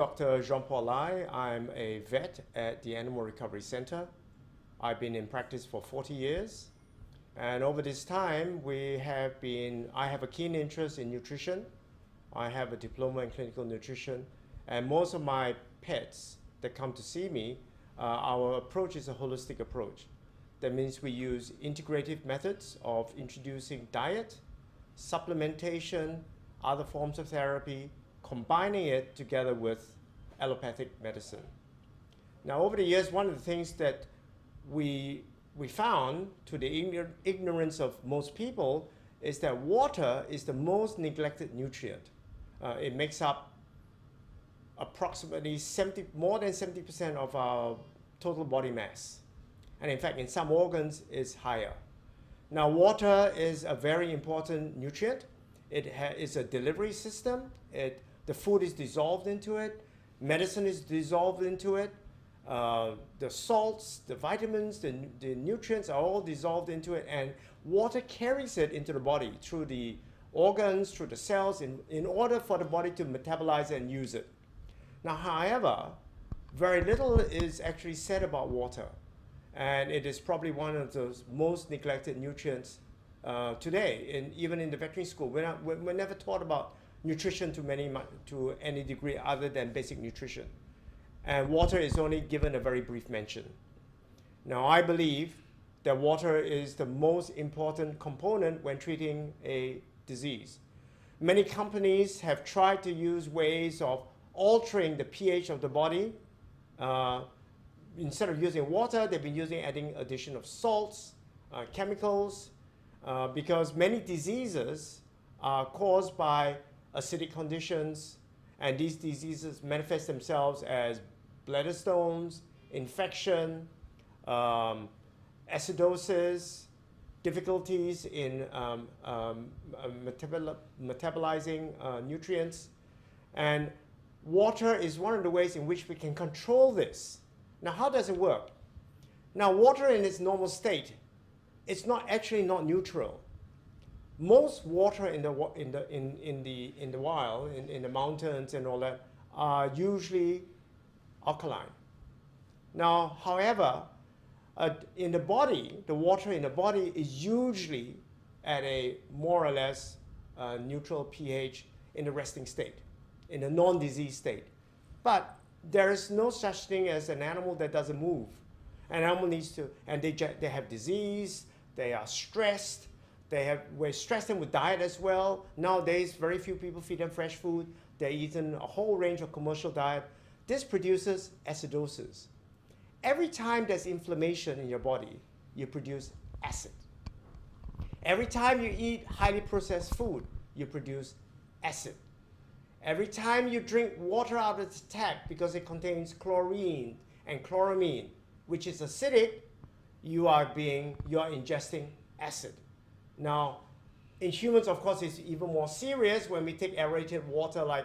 Dr. Jean-Paul Lai. I'm a vet at the Animal Recovery Center. I've been in practice for 40 years. And over this time, I have a keen interest in nutrition. I have a diploma in clinical nutrition. And most of my pets that come to see me, our approach is a holistic approach. That means we use integrative methods of introducing diet, supplementation, other forms of therapy, combining it together with allopathic medicine. Now, over the years, one of the things that we found, to the ignorance of most people, is that water is the most neglected nutrient. It makes up approximately more than 70% of our total body mass. And in fact, in some organs, it's higher. Now, water is a very important nutrient. It's a delivery system. The food is dissolved into it. Medicine is dissolved into it. The salts, the vitamins, the nutrients are all dissolved into it. And water carries it into the body through the organs, through the cells, in order for the body to metabolize it and use it. Now, however, very little is actually said about water. And it is probably one of those most neglected nutrients today. And even in the veterinary school, we're never taught about nutrition to any degree other than basic nutrition. And water is only given a very brief mention. Now, I believe that water is the most important component when treating a disease. Many companies have tried to use ways of altering the pH of the body. Instead of using water, they've been adding addition of salts, chemicals, because many diseases are caused by acidic conditions, and these diseases manifest themselves as bladder stones, infection, acidosis, difficulties in metabolizing nutrients. And water is one of the ways in which we can control this. Now, how does it work? Now, water in its normal state, it's actually not neutral. Most water in the wild, in the mountains and all that, are usually alkaline. Now, however, in the body, the water in the body is usually at a more or less neutral pH in the resting state, in a non-disease state. But there is no such thing as an animal that doesn't move. An animal needs to, and they have disease, they are stressed, we stress them with diet as well. Nowadays, very few people feed them fresh food. They're eating a whole range of commercial diet. This produces acidosis. Every time there's inflammation in your body, you produce acid. Every time you eat highly processed food, you produce acid. Every time you drink water out of the tap because it contains chlorine and chloramine, which is acidic, you are ingesting acid. Now, in humans, of course, it's even more serious. When we take aerated water, like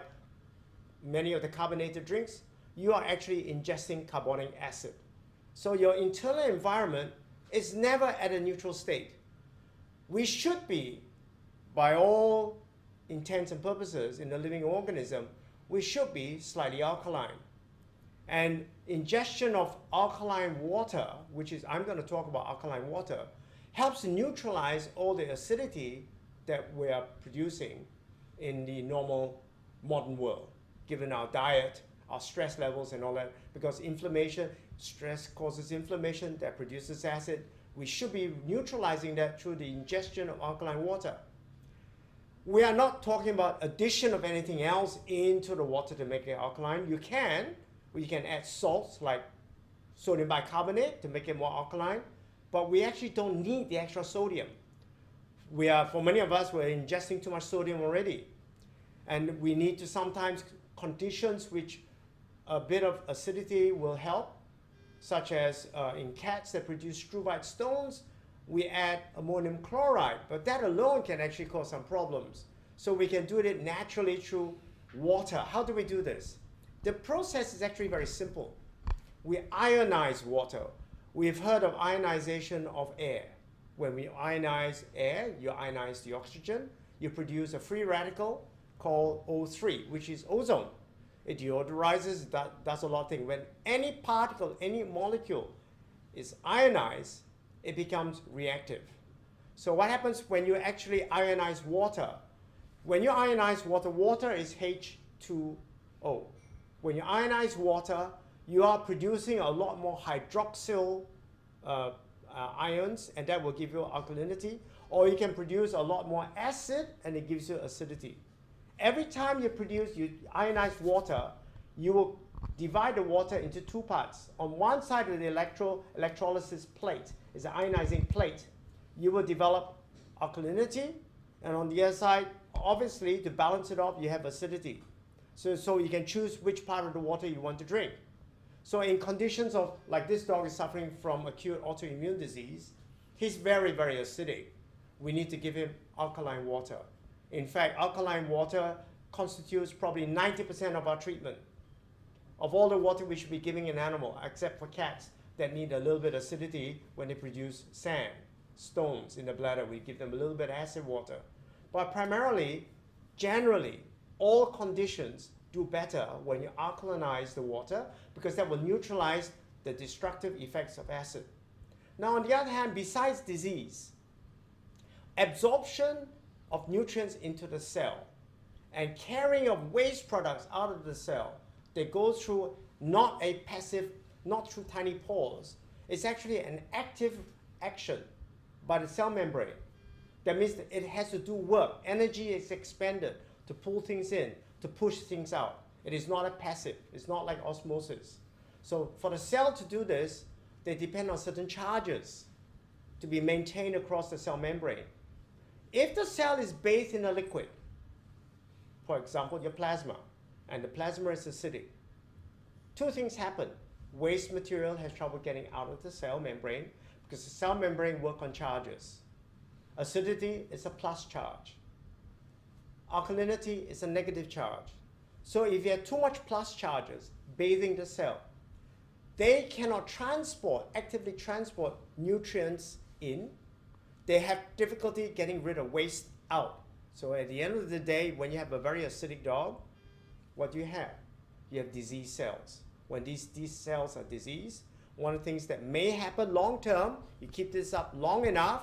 many of the carbonated drinks, you are actually ingesting carbonic acid. So your internal environment is never at a neutral state. We should be, by all intents and purposes in the living organism, we should be slightly alkaline. And ingestion of alkaline water, I'm going to talk about alkaline water, helps to neutralize all the acidity that we are producing in the normal modern world, given our diet, our stress levels and all that, because stress causes inflammation that produces acid. We should be neutralizing that through the ingestion of alkaline water. We are not talking about addition of anything else into the water to make it alkaline. You can add salts like sodium bicarbonate to make it more alkaline, but we actually don't need the extra sodium. For many of us, we're ingesting too much sodium already. And we need to sometimes conditions which a bit of acidity will help, such as in cats that produce struvite stones, we add ammonium chloride, but that alone can actually cause some problems. So we can do it naturally through water. How do we do this? The process is actually very simple. We ionize water. We've heard of ionization of air. When we ionize air, you ionize the oxygen, you produce a free radical called O3, which is ozone. It deodorizes, that does a lot of things. When any particle, any molecule is ionized, it becomes reactive. So what happens when you actually ionize water? When you ionize water, water is H2O. When you ionize water, you are producing a lot more hydroxyl ions, and that will give you alkalinity. Or you can produce a lot more acid, and it gives you acidity. Every time you ionize water, you will divide the water into two parts. On one side of the electrolysis plate is an ionizing plate. You will develop alkalinity, and on the other side, obviously, to balance it off, you have acidity. So you can choose which part of the water you want to drink. So in conditions of, like this dog is suffering from acute autoimmune disease, he's very, very acidic. We need to give him alkaline water. In fact, alkaline water constitutes probably 90% of our treatment. Of all the water we should be giving an animal, except for cats that need a little bit of acidity when they produce sand, stones in the bladder, we give them a little bit of acid water. But primarily, generally, all conditions do better when you alkalinize the water, because that will neutralize the destructive effects of acid. Now, on the other hand, besides disease, absorption of nutrients into the cell and carrying of waste products out of the cell, they go through not a passive, not through tiny pores. It's actually an active action by the cell membrane. That means that it has to do work. Energy is expended to pull things in, to push things out. It is not a passive. It's not like osmosis. So for the cell to do this, they depend on certain charges to be maintained across the cell membrane. If the cell is bathed in a liquid, for example, your plasma, and the plasma is acidic, two things happen. Waste material has trouble getting out of the cell membrane because the cell membrane works on charges. Acidity is a plus charge. Alkalinity is a negative charge. So if you have too much plus charges bathing the cell, they cannot actively transport nutrients in. They have difficulty getting rid of waste out. So at the end of the day, when you have a very acidic dog, what do you have? You have disease cells. When these cells are diseased, one of the things that may happen long term, you keep this up long enough,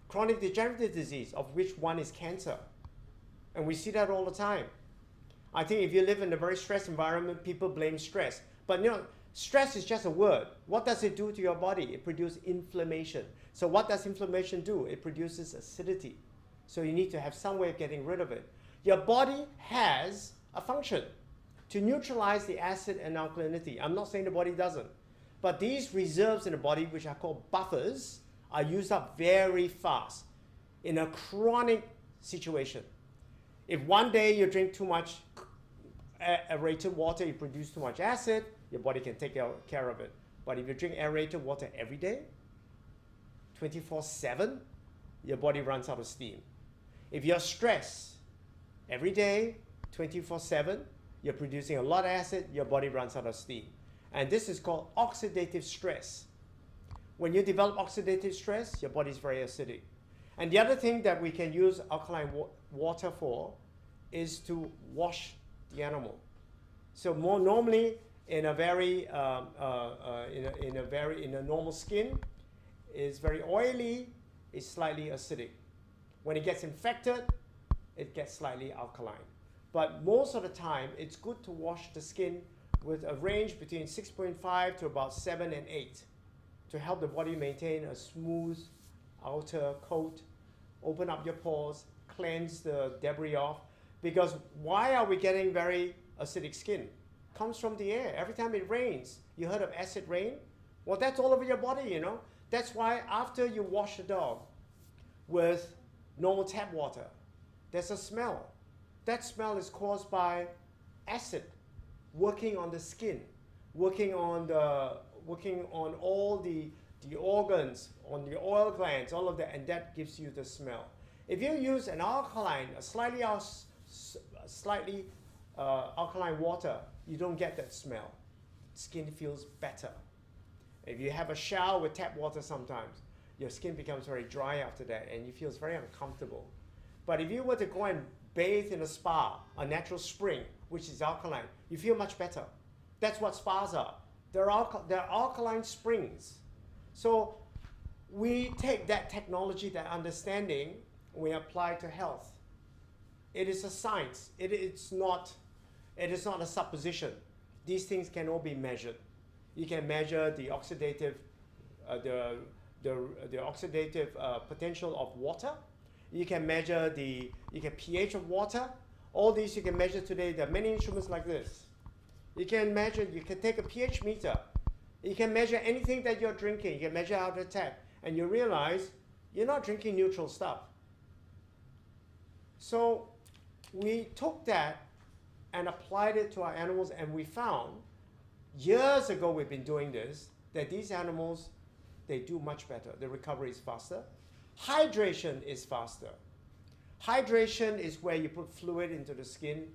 chronic degenerative disease, of which one is cancer. And we see that all the time. I think if you live in a very stressed environment, people blame stress. But you know, stress is just a word. What does it do to your body? It produces inflammation. So what does inflammation do? It produces acidity. So you need to have some way of getting rid of it. Your body has a function to neutralize the acid and alkalinity. I'm not saying the body doesn't. But these reserves in the body, which are called buffers, are used up very fast in a chronic situation. If one day you drink too much aerated water, you produce too much acid, your body can take care of it. But if you drink aerated water every day, 24/7, your body runs out of steam. If you're stressed every day, 24/7, you're producing a lot of acid, your body runs out of steam. And this is called oxidative stress. When you develop oxidative stress, your body is very acidic. And the other thing that we can use alkaline water for is to wash the animal. So more normally in a very in a normal skin is very oily, is slightly acidic. When it gets infected, it gets slightly alkaline. But most of the time, it's good to wash the skin with a range between 6.5 to about 7 and 8 to help the body maintain a smooth outer coat, open up your pores, cleanse the debris off. Because why are we getting very acidic skin? Comes from the air. Every time it rains, you heard of acid rain? Well, that's all over your body, you know. That's why after you wash the dog with normal tap water, there's a smell. That smell is caused by acid working on the skin, working on all the organs, on the oil glands, all of that, and that gives you the smell. If you use an alkaline, a slightly alkaline water, you don't get that smell. Skin feels better. If you have a shower with tap water sometimes, your skin becomes very dry after that and it feels very uncomfortable. But if you were to go and bathe in a spa, a natural spring, which is alkaline, you feel much better. That's what spas are. They're alkaline springs. So we take that technology, that understanding, we apply to health. It is a science. It is not a supposition. These things can all be measured. You can measure the oxidative, the oxidative potential of water. You can measure the pH of water. All these you can measure today. There are many instruments like this. You can measure. You can take a pH meter. You can measure anything that you're drinking. You can measure out of the tap, and you realize you're not drinking neutral stuff. So we took that and applied it to our animals, and we found, years ago we've been doing this, that these animals, they do much better. The recovery is faster. Hydration is faster. Hydration is where you put fluid into the skin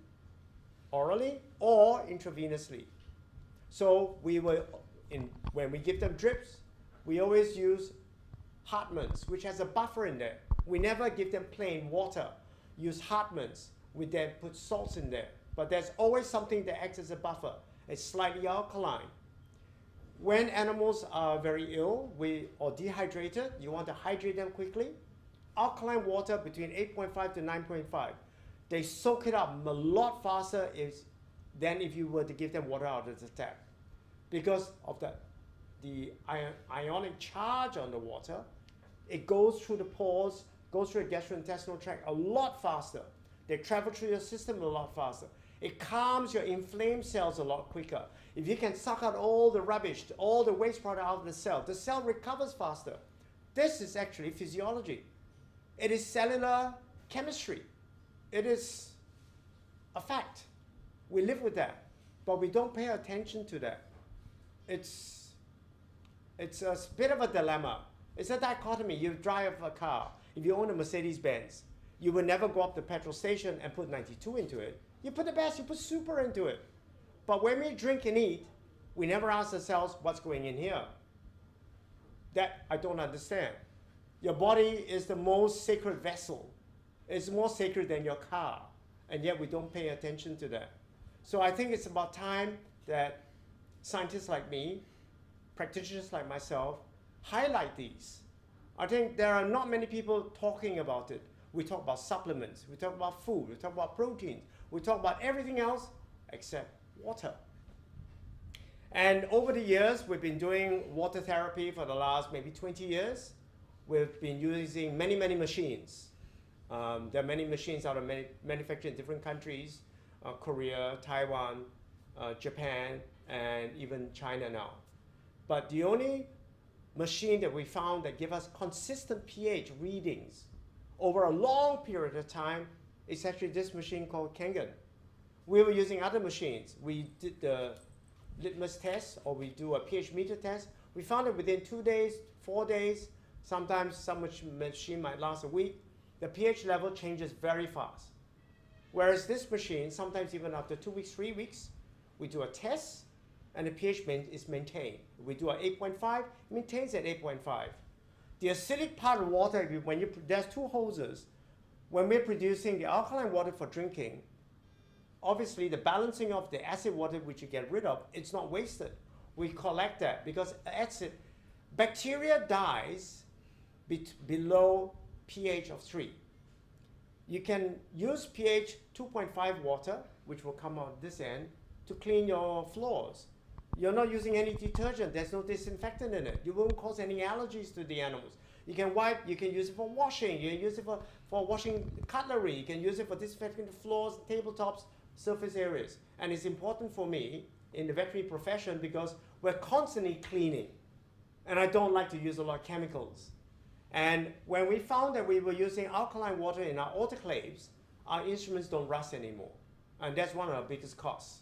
orally or intravenously. So when we give them drips, we always use Hartmann's, which has a buffer in there. We never give them plain water. Use Hartmann's. We then put salts in there. But there's always something that acts as a buffer. It's slightly alkaline. When animals are very ill or dehydrated, you want to hydrate them quickly. Alkaline water between 8.5 to 9.5. They soak it up a lot faster than if you were to give them water out of the tap. Because of the ionic charge on the water, it goes through the pores, goes through the gastrointestinal tract a lot faster. They travel through your system a lot faster. It calms your inflamed cells a lot quicker. If you can suck out all the rubbish, all the waste product out of the cell recovers faster. This is actually physiology. It is cellular chemistry. It is a fact. We live with that, but we don't pay attention to that. It's a bit of a dilemma. It's a dichotomy. You drive a car. If you own a Mercedes-Benz, you will never go up the petrol station and put 92 into it. You put the best, you put super into it. But when we drink and eat, we never ask ourselves what's going in here. That I don't understand. Your body is the most sacred vessel. It's more sacred than your car. And yet we don't pay attention to that. So I think it's about time that scientists like me, practitioners like myself, highlight these. I think there are not many people talking about it. We talk about supplements, we talk about food, we talk about proteins, we talk about everything else except water. And over the years, we've been doing water therapy for the last maybe 20 years. We've been using many, many machines. There are many machines out of manufactured in different countries, Korea, Taiwan, Japan, and even China now. But the only machine that we found that give us consistent pH readings over a long period of time is actually this machine called Kangen. We were using other machines. We did the litmus test, or we do a pH meter test. We found that within 2 days, 4 days, sometimes some machine might last a week, the pH level changes very fast. Whereas this machine, sometimes even after 2 weeks, 3 weeks, we do a test and the pH is maintained. We do an 8.5, it maintains at 8.5. The acidic part of water, there's two hoses. When we're producing the alkaline water for drinking, obviously the balancing of the acid water which you get rid of, it's not wasted. We collect that because bacteria dies below pH of 3. You can use pH 2.5 water, which will come out this end, to clean your floors. You're not using any detergent. There's no disinfectant in it. You won't cause any allergies to the animals. You can wipe, you can use it for washing, you can use it for washing cutlery, you can use it for disinfecting the floors, tabletops, surface areas. And it's important for me in the veterinary profession because we're constantly cleaning. And I don't like to use a lot of chemicals. And when we found that we were using alkaline water in our autoclaves, our instruments don't rust anymore. And that's one of our biggest costs.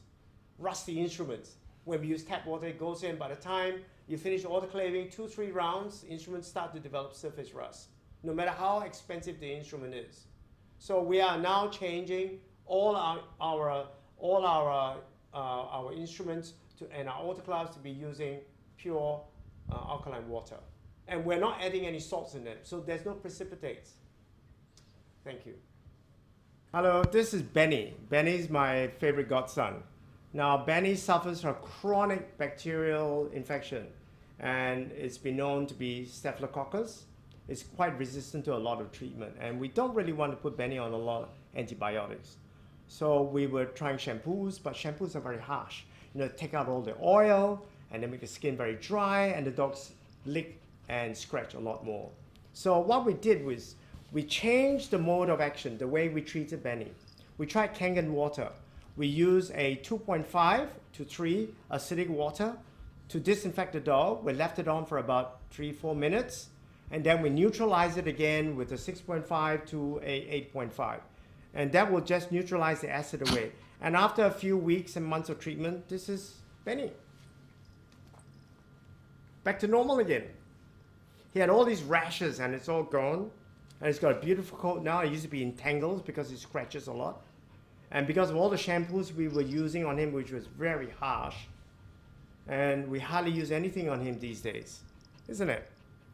Rusty instruments. When we use tap water, it goes in. By the time you finish autoclaving 2-3 rounds, instruments start to develop surface rust, no matter how expensive the instrument is. So we are now changing all our instruments and our autoclaves to be using pure alkaline water. And we're not adding any salts in them, so there's no precipitates. Thank you. Hello, this is Benny. Benny's my favorite godson. Now, Benny suffers from chronic bacterial infection, and it's been known to be Staphylococcus. It's quite resistant to a lot of treatment, and we don't really want to put Benny on a lot of antibiotics. So we were trying shampoos, but shampoos are very harsh. You know, take out all the oil, and they make the skin very dry, and the dogs lick and scratch a lot more. So what we did was, we changed the mode of action, the way we treated Benny. We tried Kangen water. We used a 2.5 to 3 acidic water to disinfect the dog. We left it on for about 3-4 minutes, and then we neutralized it again with a 6.5 to a 8.5. And that will just neutralize the acid away. And after a few weeks and months of treatment, this is Benny. Back to normal again. He had all these rashes and it's all gone. And he's got a beautiful coat now. It used to be in tangles because he scratches a lot. And because of all the shampoos we were using on him, which was very harsh, and we hardly use anything on him these days, isn't it?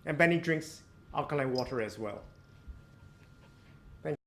And Benny drinks alkaline water as well.